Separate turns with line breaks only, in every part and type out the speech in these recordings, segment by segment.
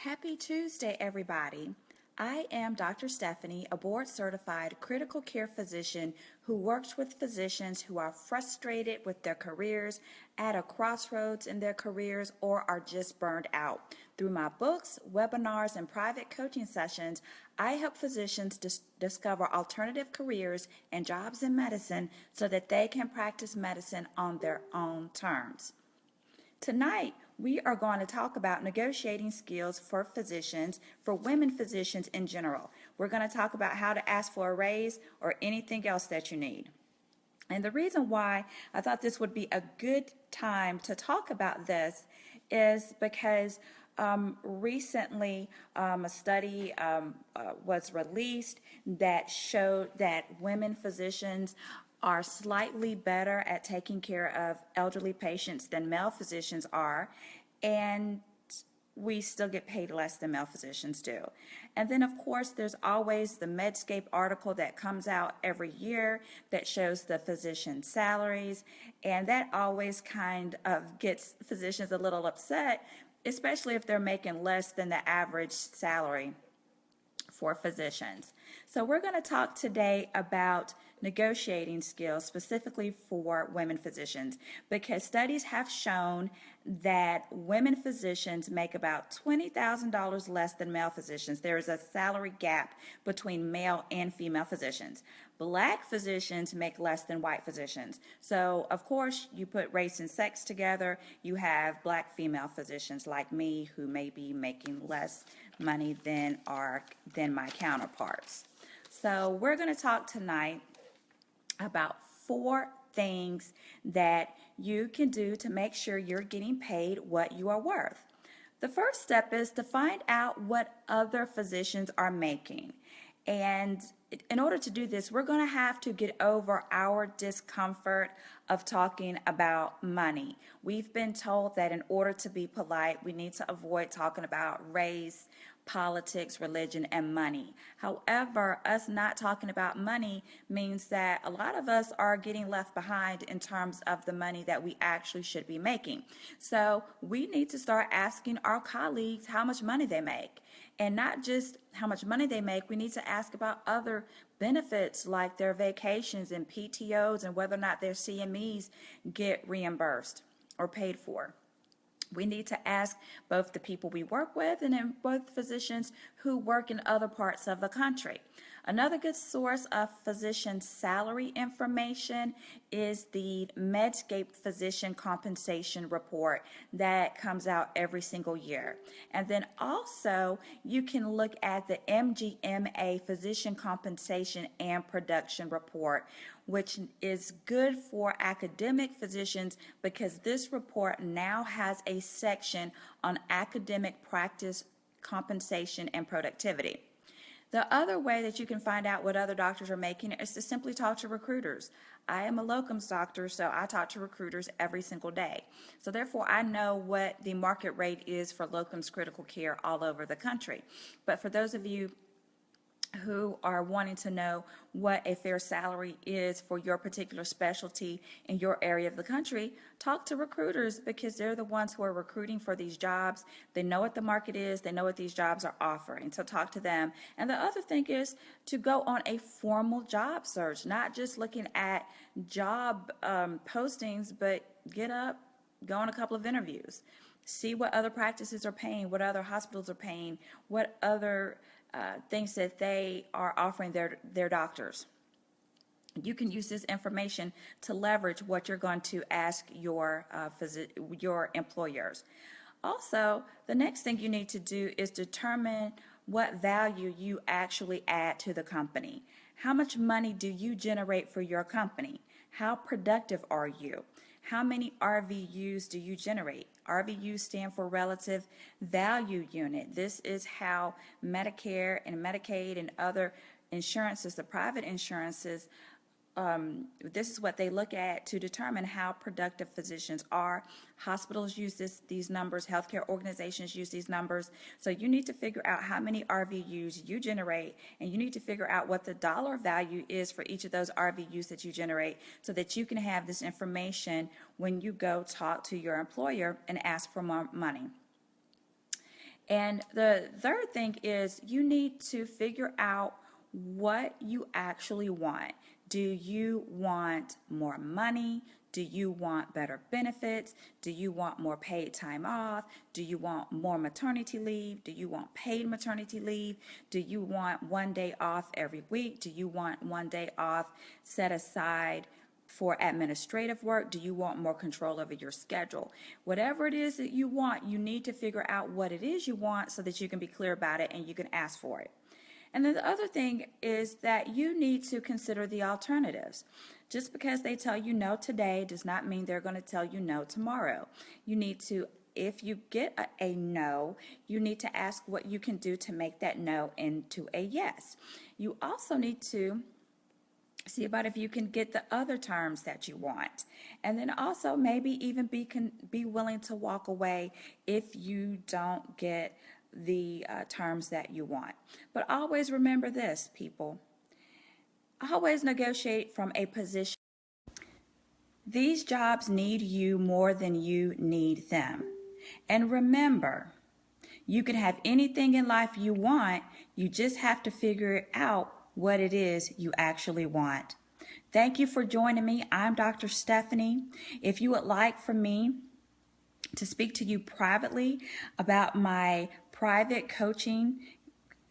Happy Tuesday, everybody. I am Dr. Stephanie, a board certified critical care physician who works with physicians who are frustrated with their careers, at a crossroads in their careers, or are just burned out. Through my books, webinars, and private coaching sessions, I help physicians discover alternative careers and jobs in medicine so that they can practice medicine on their own terms. Tonight, we are going to talk about negotiating skills for physicians, for women physicians in general. We're going to talk about how to ask for a raise or anything else that you need. And the reason why I thought this would be a good time to talk about this is because recently a study was released that showed that women physicians are slightly better at taking care of elderly patients than male physicians are, and we still get paid less than male physicians do. And then, of course, there's always the Medscape article that comes out every year that shows the physician salaries, and that always kind of gets physicians a little upset, especially if they're making less than the average salary for physicians. So we're going to talk today about negotiating skills specifically for women physicians, because studies have shown that women physicians make about $20,000 less than male physicians. There is a salary gap between male and female physicians. Black physicians make less than white physicians. So, of course, you put race and sex together, you have black female physicians like me who may be making less money than my counterparts. So, we're going to talk tonight about 4 things that you can do to make sure you're getting paid what you are worth. The first step is to find out what other physicians are making. And in order to do this, we're going to have to get over our discomfort of talking about money. We've been told that in order to be polite, we need to avoid talking about race, politics, religion, and money. However, us not talking about money means that a lot of us are getting left behind in terms of the money that we actually should be making. So we need to start asking our colleagues how much money they make. And not just how much money they make, we need to ask about other benefits like their vacations and PTOs and whether or not their CMEs get reimbursed or paid for. We need to ask both the people we work with and then both physicians who work in other parts of the country. Another good source of physician salary information is the Medscape Physician Compensation Report that comes out every single year. And then also you can look at the MGMA Physician Compensation and Production Report, which is good for academic physicians because this report now has a section on academic practice compensation and productivity. The other way that you can find out what other doctors are making is to simply talk to recruiters. I am a locums doctor, so I talk to recruiters every single day. So therefore, I know what the market rate is for locums critical care all over the country. But for those of you who are wanting to know what a fair salary is for your particular specialty in your area of the country, talk to recruiters because they're the ones who are recruiting for these jobs. They know what the market is. They know what these jobs are offering. So talk to them. And the other thing is to go on a formal job search, not just looking at job postings, but get up, go on a couple of interviews. See what other practices are paying, what other hospitals are paying, what other things that they are offering their doctors. You can use this information to leverage what you're going to ask your employers. Also, the next thing you need to do is determine what value you actually add to the company. How much money do you generate for your company? How productive are you? How many RVUs do you generate? RVUs stand for Relative Value Unit. This is how Medicare and Medicaid and other insurances, the private insurances, this is what they look at to determine how productive physicians are. Hospitals use these numbers, healthcare organizations use these numbers. So you need to figure out how many RVUs you generate, and you need to figure out what the dollar value is for each of those RVUs that you generate so that you can have this information when you go talk to your employer and ask for more money. And the third thing is you need to figure out what you actually want. Do you want more money? Do you want better benefits? Do you want more paid time off? Do you want more maternity leave? Do you want paid maternity leave? Do you want 1 day off every week? Do you want 1 day off set aside for administrative work? Do you want more control over your schedule? Whatever it is that you want, you need to figure out what it is you want so that you can be clear about it and you can ask for it. And then the other thing is that you need to consider the alternatives. Just because they tell you no today does not mean they're going to tell you no tomorrow. You need to, if you get a no, you need to ask what you can do to make that no into a yes. You also need to see about if you can get the other terms that you want. And then also maybe even be willing to walk away if you don't get the terms that you want. But always remember this, people. Always negotiate from a position. These jobs need you more than you need them. And remember, you can have anything in life you want. You just have to figure out what it is you actually want. Thank you for joining me. I'm Dr. Stephanie. If you would like for me to speak to you privately about my private coaching,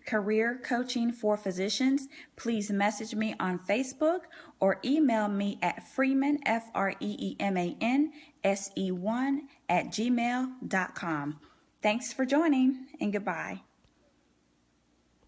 career coaching for physicians, please message me on Facebook or email me at Freeman, FREEMAN, SE1 @gmail.com. Thanks for joining and goodbye.